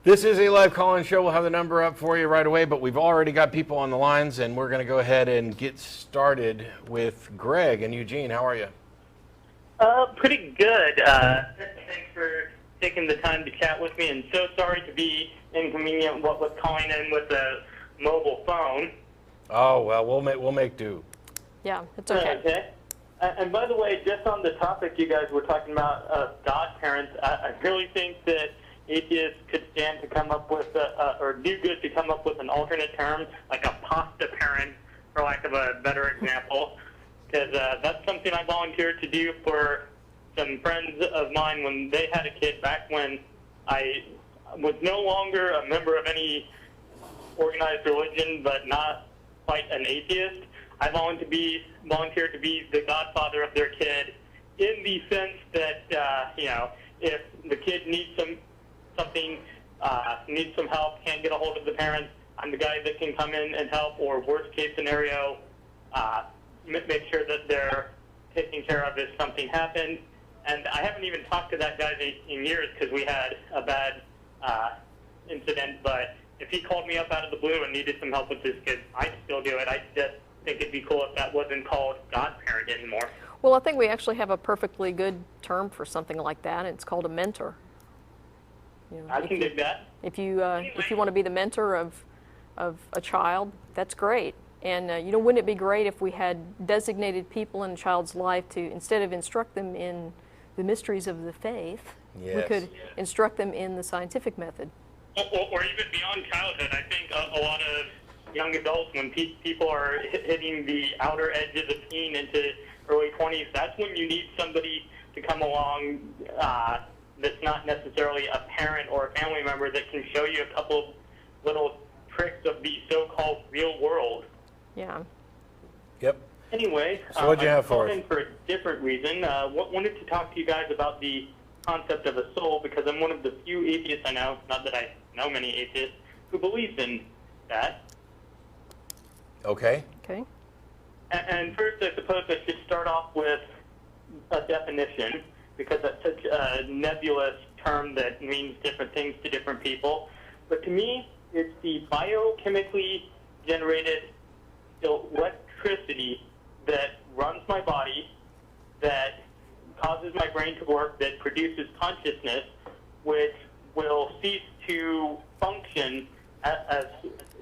This is a live call-in show. We'll have the number up for you right away, but we've already got people on the lines, and we're going to go ahead and get started with Greg and Eugene. How are you? Pretty good. Thanks for taking the time to chat with me, and so sorry to be inconvenient with calling in with a mobile phone. Oh, well, we'll make do. Yeah, it's okay. Okay. And by the way, just on the topic you guys were talking about, godparents, I really think that atheists could stand to come up with, or do good to come up with an alternate term, like a pasta parent, for lack of a better example, because that's something I volunteered to do for some friends of mine when they had a kid back when I was no longer a member of any organized religion, but not quite an atheist. I volunteered to be the godfather of their kid, in the sense that, if the kid needs something, needs some help, can't get a hold of the parents, I'm the guy that can come in and help, or worst case scenario, make sure that they're taken care of if something happened. And I haven't even talked to that guy in years because we had a bad incident, but if he called me up out of the blue and needed some help with his kid, I'd still do it. I just think it'd be cool if that wasn't called godparent anymore. Well, I think we actually have a perfectly good term for something like that, and it's called a mentor. I can dig that. If you want to be the mentor of a child, that's great. And wouldn't it be great if we had designated people in a child's life to, instead of instruct them in the mysteries of the faith, we could instruct them in the scientific method. Or even beyond childhood. I think a lot of young adults, when people are hitting the outer edges of teen into early 20s, that's when you need somebody to come along that's not necessarily a parent or a family member that can show you a couple of little tricks of the so-called real world. Yeah. Yep. Anyway, so what'd you have for us? For a different reason. Wanted to talk to you guys about the concept of a soul, because I'm one of the few atheists I know, not that I know many atheists, who believes in that. Okay. Okay. And first, I suppose I should start off with a definition, because that's such a nebulous term that means different things to different people. But to me, it's the biochemically generated electricity that runs my body, that causes my brain to work, that produces consciousness, which will cease to function as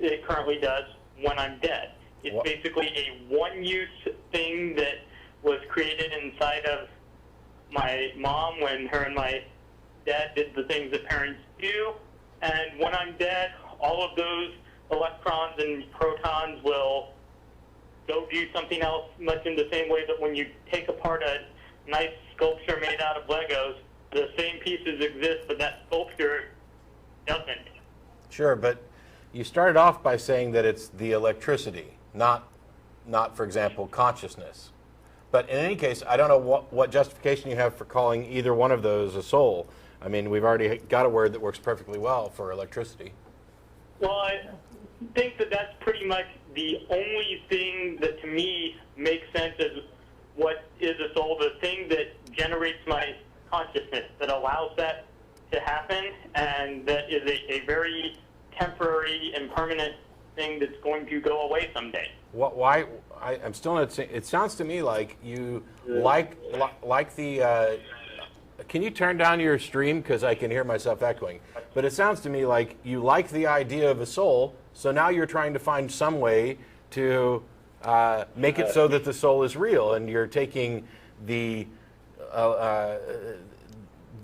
it currently does when I'm dead. It's basically a one-use thing that was created inside of my mom when her and my dad did the things that parents do. And when I'm dead, all of those electrons and protons will go do something else, much in the same way that when you take apart a nice sculpture made out of Legos, the same pieces exist, but that sculpture doesn't. Sure, but you started off by saying that it's the electricity, not for example, consciousness. But in any case, I don't know what justification you have for calling either one of those a soul. I mean, we've already got a word that works perfectly well for electricity. Well, I think that that's pretty much the only thing that to me makes sense as what is a soul, the thing that generates my consciousness, that allows that to happen, and that is a very temporary and permanent thing that's going to go away someday. Why? I'm still not saying. It sounds to me like you like the. Can you turn down your stream, because I can hear myself echoing? But it sounds to me like you like the idea of a soul, so now you're trying to find some way to make it so that the soul is real, and you're taking the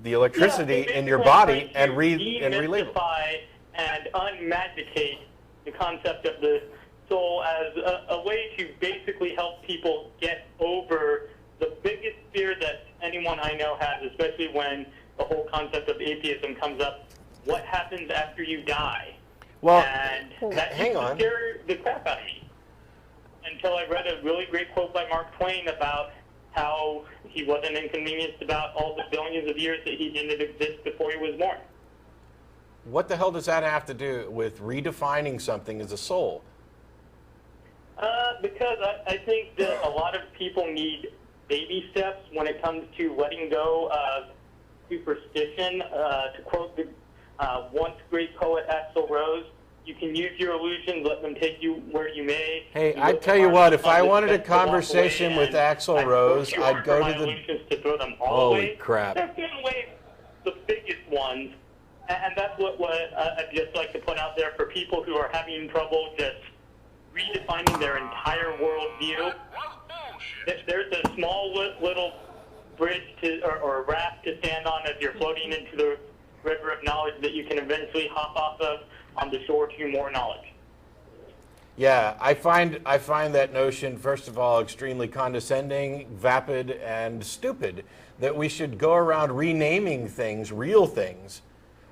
electricity in your body and relabel it. And unmagicate the concept of the soul as a way to basically help people get over the biggest fear that anyone I know has, especially when the whole concept of atheism comes up. What happens after you die? Well, and that hang on. scared the crap out of me until I read a really great quote by Mark Twain about how he wasn't inconvenienced about all the billions of years that he didn't exist before he was born. What the hell does that have to do with redefining something as a soul? Because I think that a lot of people need baby steps when it comes to letting go of superstition. To quote the once great poet Axl Rose, you can use your illusions, let them take you where you may. Hey, I tell you what, if I wanted a conversation with Axl Rose, I'd go to the... illusions to throw them all Holy away. crap. They're throwing away the biggest ones, and that's what I'd just like to put out there for people who are having trouble just redefining their entire worldview. There's a small little bridge or raft to stand on as you're floating into the river of knowledge that you can eventually hop off of on the shore to more knowledge. Yeah, I find that notion, first of all, extremely condescending, vapid, and stupid, that we should go around renaming things, real things,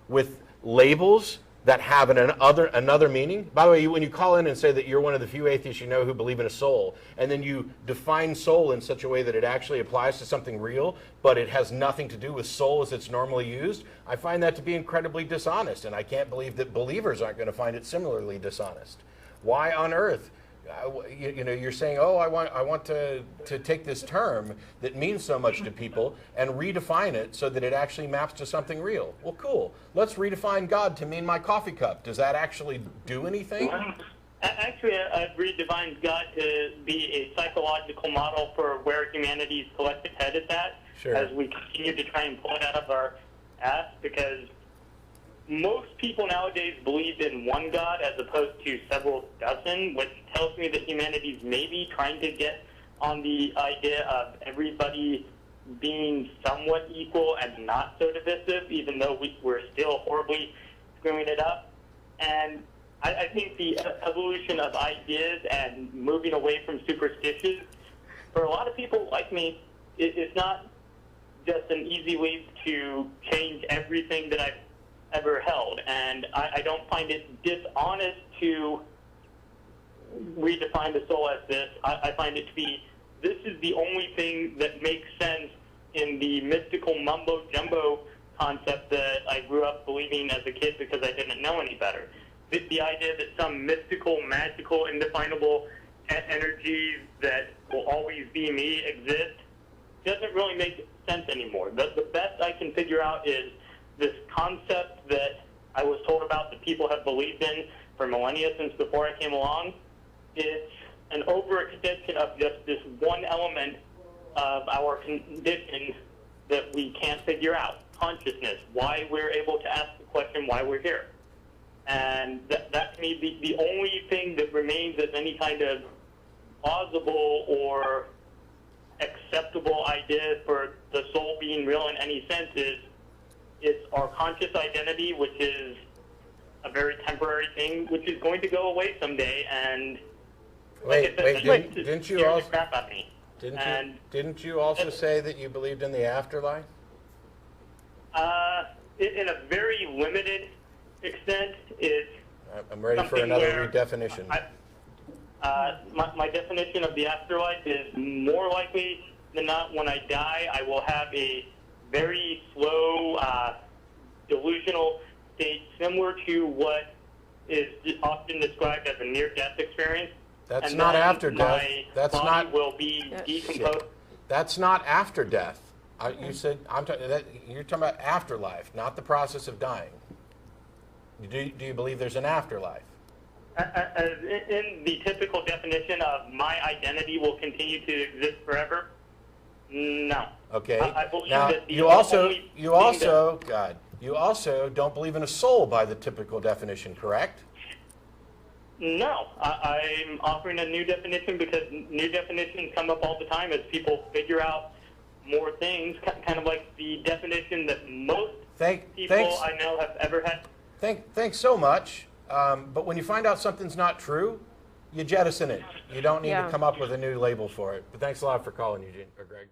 with labels that have another meaning. By the way, when you call in and say that you're one of the few atheists you know who believe in a soul, and then you define soul in such a way that it actually applies to something real, but it has nothing to do with soul as it's normally used, I find that to be incredibly dishonest, and I can't believe that believers aren't going to find it similarly dishonest. Why on earth? You know, you're saying, oh, I want to take this term that means so much to people and redefine it so that it actually maps to something real. Well, cool. Let's redefine God to mean my coffee cup. Does that actually do anything? Actually, I've redefined God to be a psychological model for where humanity's collective head is at, Sure. as we continue to try and pull it out of our ass, because most people nowadays believe in one God as opposed to several dozen, which tells me that humanity's maybe trying to get on the idea of everybody being somewhat equal and not so divisive, even though we're still horribly screwing it up. And I think the evolution of ideas and moving away from superstitions, for a lot of people like me, it's not just an easy way to change everything that I've ever held, and I don't find it dishonest to redefine the soul as this. I find it to be, this is the only thing that makes sense in the mystical mumbo-jumbo concept that I grew up believing as a kid because I didn't know any better. The idea that some mystical, magical, indefinable energy that will always be me exist doesn't really make sense anymore. The best I can figure out is this concept that I was told about that people have believed in for millennia since before I came along. It's an overextension of just this one element of our condition that we can't figure out, consciousness, why we're able to ask the question why we're here. And that to me, the only thing that remains as any kind of plausible or acceptable idea for the soul being real in any sense is it's our conscious identity, which is a very temporary thing, which is going to go away someday. And didn't you also crap at me. Didn't you also say that you believed in the afterlife? In a very limited extent, it's I'm ready for another redefinition. My definition of the afterlife is more likely than not when I die, I will have a very slow, delusional state similar to what is often described as a near-death experience. That's not after death. That's not. Will be decomposed. That's not after death. You said you're talking about afterlife, not the process of dying. Do you believe there's an afterlife? In the typical definition of my identity will continue to exist forever, no. Okay. I believe now that you also don't believe in a soul by the typical definition, correct? No, I'm offering a new definition because new definitions come up all the time as people figure out more things, kind of like the definition that most people I know have ever had. Thanks so much. But when you find out something's not true, you jettison it. You don't need to come up with a new label for it. But thanks a lot for calling, Eugene or Greg.